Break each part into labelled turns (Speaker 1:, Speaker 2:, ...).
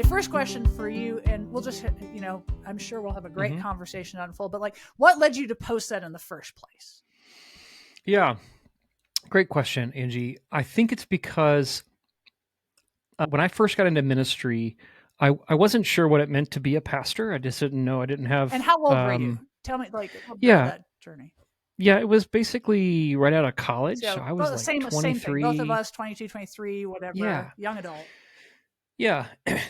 Speaker 1: My first question for you, and we'll just, I'm sure we'll have a great conversation unfold, but like, what led you to post that in the first place?
Speaker 2: Yeah, great question, Angie. I think it's because when I first got into ministry, I wasn't sure what it meant to be a pastor. I just didn't know. I didn't have.
Speaker 1: And how old were you? Tell me, like, a little bit of
Speaker 2: Yeah,
Speaker 1: that journey.
Speaker 2: yeah, it was basically right out of college. So
Speaker 1: So
Speaker 2: I was
Speaker 1: the
Speaker 2: like
Speaker 1: same thing. Both of
Speaker 2: 23.
Speaker 1: us, 22, 23, whatever,
Speaker 2: Yeah,
Speaker 1: young adult.
Speaker 2: yeah,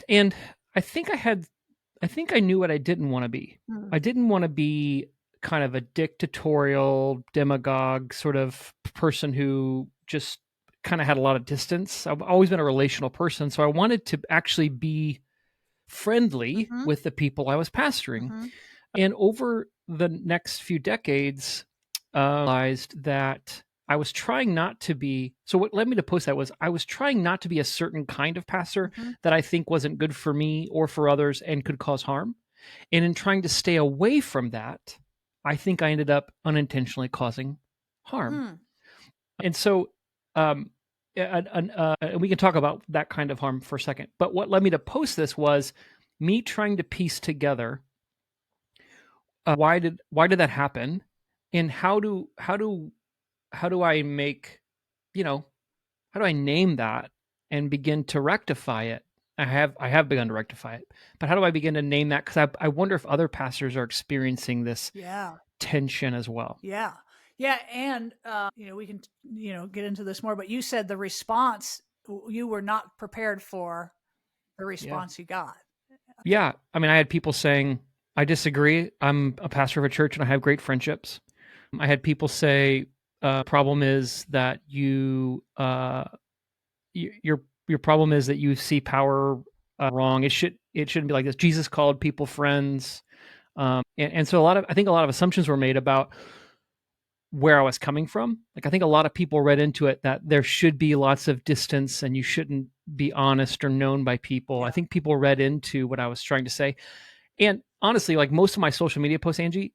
Speaker 2: and I think I knew what I didn't want to be. I didn't want to be kind of a dictatorial demagogue sort of person who just kind of had a lot of distance. I've always been a relational person, so I wanted to actually be friendly with the people I was pastoring. And over the next few decades, I realized that I was trying not to be. So what led me to post that was I was trying not to be a certain kind of pastor that I think wasn't good for me or for others and could cause harm. And in trying to stay away from that, I think I ended up unintentionally causing harm. And so, and we can talk about that kind of harm for a second. But what led me to post this was me trying to piece together why did that happen, and how do I make, how do I name that and begin to rectify it? I have begun to rectify it, but how do I begin to name that? Because I wonder if other pastors are experiencing this tension as well.
Speaker 1: Yeah. Yeah. And, we can, get into this more, but you said the response, you were not prepared for the response you got.
Speaker 2: Yeah. I mean, I had people saying, I disagree. I'm a pastor of a church and I have great friendships. I had people say, problem is that your problem is that you see power wrong. It shouldn't be like this. Jesus called people friends. And so I think a lot of assumptions were made about where I was coming from. Like, I think a lot of people read into it that there should be lots of distance and you shouldn't be honest or known by people. Yeah. I think people read into what I was trying to say. And honestly, like most of my social media posts, Angie,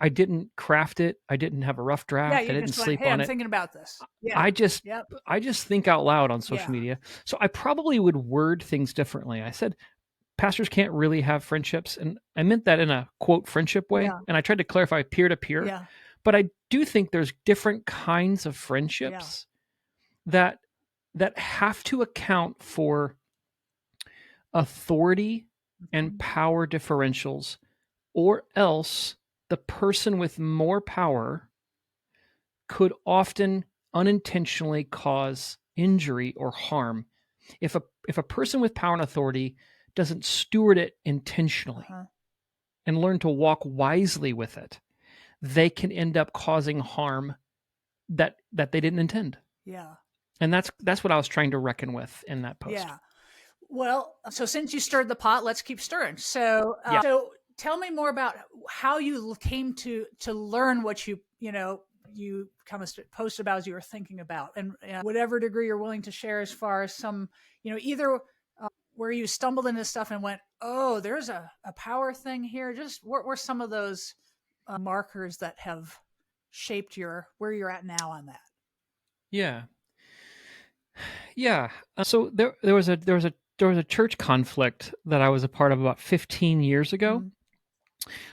Speaker 2: I didn't craft it. I didn't have a rough draft.
Speaker 1: Yeah,
Speaker 2: I didn't sleep
Speaker 1: hey,
Speaker 2: on
Speaker 1: I'm thinking about this. Yeah.
Speaker 2: I just think out loud on social media. So I probably would word things differently. I said, pastors can't really have friendships. And I meant that in a quote friendship way. Yeah. And I tried to clarify peer to peer. Yeah. But I do think there's different kinds of friendships that have to account for authority and power differentials, or else the person with more power could often unintentionally cause injury or harm. If a person with power and authority doesn't steward it intentionally and learn to walk wisely with it, they can end up causing harm that they didn't intend.
Speaker 1: Yeah.
Speaker 2: And that's what I was trying to reckon with in that post.
Speaker 1: Yeah. Well, so since you stirred the pot, let's keep stirring. So, so tell me more about how you came to learn what you kind of posted about as you were thinking about, and whatever degree you're willing to share as far as some, either where you stumbled into stuff and went, oh, there's a power thing here. Just what were some of those markers that have shaped where you're at now on that?
Speaker 2: Yeah. Yeah. So there was a church conflict that I was a part of about 15 years ago,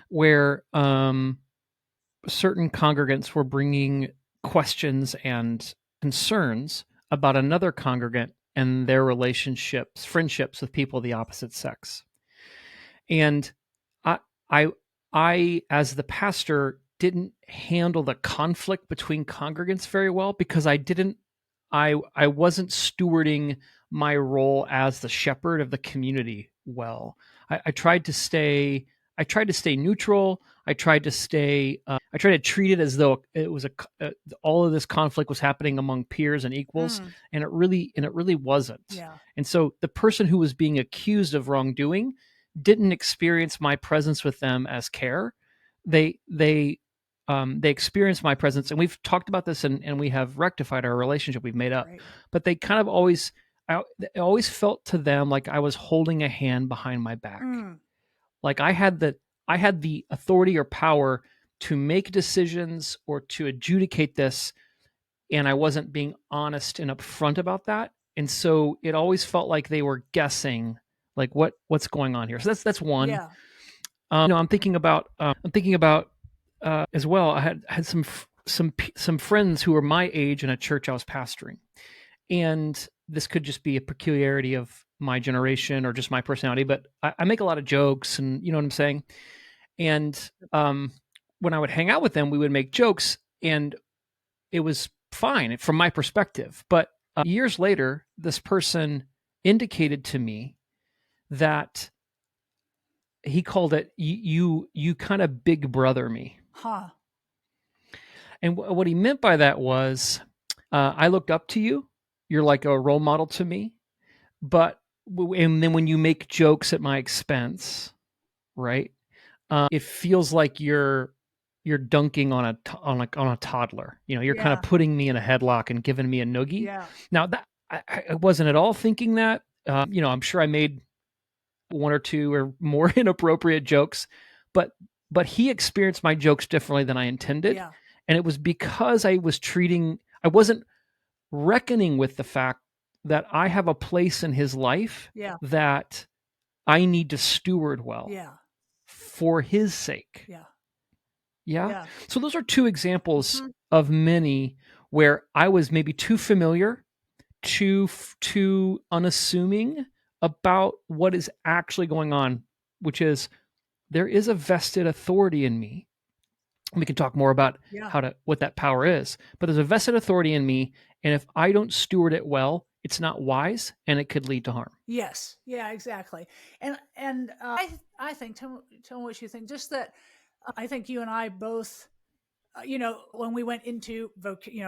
Speaker 2: where certain congregants were bringing questions and concerns about another congregant and their friendships with people of the opposite sex. And I as the pastor didn't handle the conflict between congregants very well, because I wasn't stewarding my role as the shepherd of the community well. I tried to stay neutral. I tried to treat it as though it was all of this conflict was happening among peers and equals, and it really wasn't. Yeah. And so the person who was being accused of wrongdoing didn't experience my presence with them as care. They experienced my presence, and we've talked about this, and we have rectified our relationship. We've made up, but they kind of it always felt to them like I was holding a hand behind my back. Like I had the authority or power to make decisions or to adjudicate this, and I wasn't being honest and upfront about that. And so it always felt like they were guessing Like what's going on here? So that's one.
Speaker 1: Yeah.
Speaker 2: I'm thinking about as well. I had some friends who were my age in a church I was pastoring, and this could just be a peculiarity of my generation or just my personality, but I make a lot of jokes, and you know what I'm saying. And when I would hang out with them, we would make jokes, and it was fine from my perspective. But years later, this person indicated to me that he called it you kind of big brother me.
Speaker 1: Huh.
Speaker 2: And what he meant by that was, I looked up to you. You're like a role model to me. But and then when you make jokes at my expense, right? It feels like you're dunking on a toddler. You know, you're kind
Speaker 1: Yeah.
Speaker 2: of putting me in a headlock and giving me a noogie.
Speaker 1: Yeah.
Speaker 2: Now that I wasn't at all thinking that. I'm sure I made one or two or more inappropriate jokes, but he experienced my jokes differently than I intended.
Speaker 1: Yeah.
Speaker 2: And it was because I wasn't reckoning with the fact that I have a place in his life
Speaker 1: Yeah.
Speaker 2: that I need to steward well
Speaker 1: Yeah.
Speaker 2: for his sake.
Speaker 1: Yeah.
Speaker 2: Yeah.
Speaker 1: Yeah.
Speaker 2: So those are two examples
Speaker 1: Mhm.
Speaker 2: of many where I was maybe too familiar, too unassuming about what is actually going on, which is there is a vested authority in me. We can talk more about
Speaker 1: Yeah.
Speaker 2: what that power is, but there's a vested authority in me, and if I don't steward it well, it's not wise, and it could lead to harm.
Speaker 1: Yes. Yeah, exactly. And I think, tell me what you think, just that I think you and I both, when we went into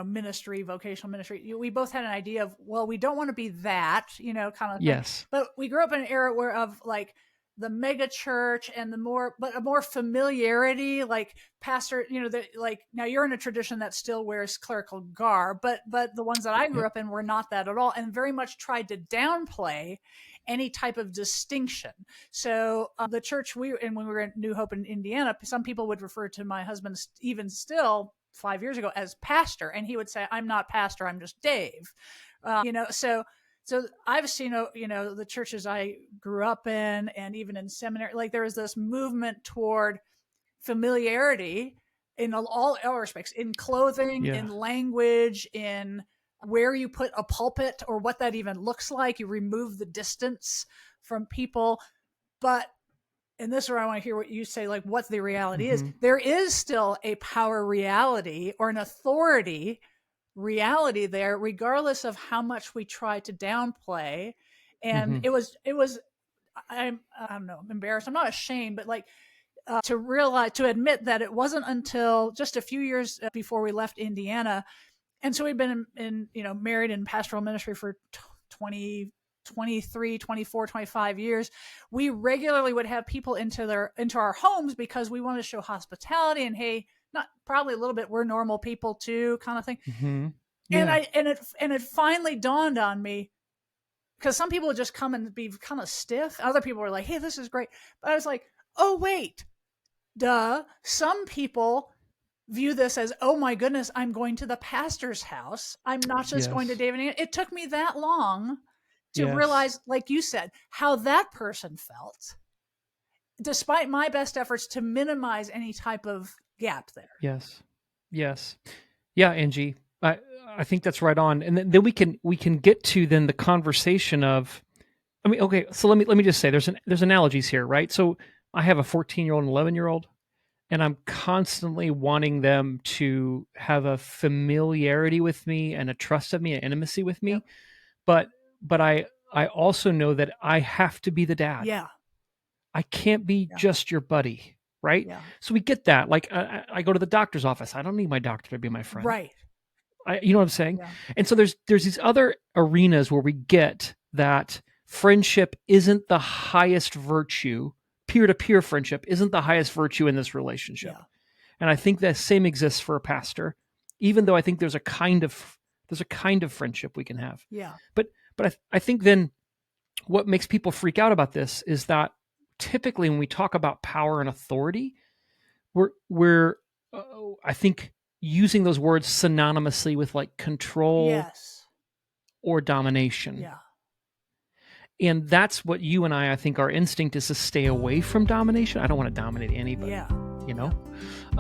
Speaker 1: ministry, vocational ministry, we both had an idea of, well, we don't want to be that, kind of thing.
Speaker 2: Yes.
Speaker 1: But we grew up in an era of like the mega church and a more familiarity, like pastor, like now you're in a tradition that still wears clerical garb, but the ones that I grew
Speaker 2: Yep.
Speaker 1: up in were not that at all, and very much tried to downplay any type of distinction. So the church when we were in New Hope in Indiana, some people would refer to my husband even still 5 years ago as pastor, and he would say, "I'm not pastor, I'm just Dave." So I've seen, the churches I grew up in, and even in seminary, like there was this movement toward familiarity in all respects, in clothing,
Speaker 2: Yeah.
Speaker 1: in language, in where you put a pulpit or what that even looks like. You remove the distance from people. But, and this is where I want to hear what you say, like what the reality is. There is still a power reality or an authority reality there, regardless of how much we try to downplay. And it was, I don't know, I'm embarrassed. I'm not ashamed, but like, to admit that it wasn't until just a few years before we left Indiana. And so we've been married in pastoral ministry for 20, 23, 24, 25 years. We regularly would have people into our homes because we wanted to show hospitality and, hey, not probably a little bit, we're normal people too, kind of thing.
Speaker 2: Yeah.
Speaker 1: And it finally dawned on me, because some people would just come and be kind of stiff. Other people were like, hey, this is great. But I was like, oh, wait, duh. Some people view this as, oh my goodness, I'm going to the pastor's house. I'm not just going to David. It took me that long to realize, like you said, how that person felt, despite my best efforts to minimize any type of gap there.
Speaker 2: Yes. Yeah, Angie. I think that's right on. And then we can get to then the conversation of, I mean, okay, so let me just say there's analogies here, right? So I have a 14-year-old and 11-year-old, and I'm constantly wanting them to have a familiarity with me and a trust of me, an intimacy with me. Yep. But I also know that I have to be the dad.
Speaker 1: Yeah.
Speaker 2: I can't be just your buddy, right?
Speaker 1: Yeah.
Speaker 2: So we get that. Like I go to the doctor's office. I don't need my doctor to be my friend.
Speaker 1: Right.
Speaker 2: You know what I'm saying?
Speaker 1: Yeah.
Speaker 2: And so there's these other arenas where we get that friendship isn't the highest virtue. Peer-to-peer friendship isn't the highest virtue in this relationship. Yeah. And I think that same exists for a pastor, even though I think there's a kind of friendship we can have.
Speaker 1: Yeah.
Speaker 2: But I think then what makes people freak out about this is that typically when we talk about power and authority, we're I think using those words synonymously with like control or domination.
Speaker 1: Yeah.
Speaker 2: And that's what you and I think our instinct is to stay away from domination. I don't want to dominate anybody, you know?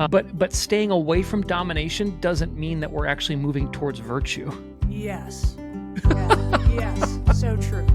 Speaker 2: But staying away from domination doesn't mean that we're actually moving towards virtue.
Speaker 1: Yes. Yeah. Yes. So true.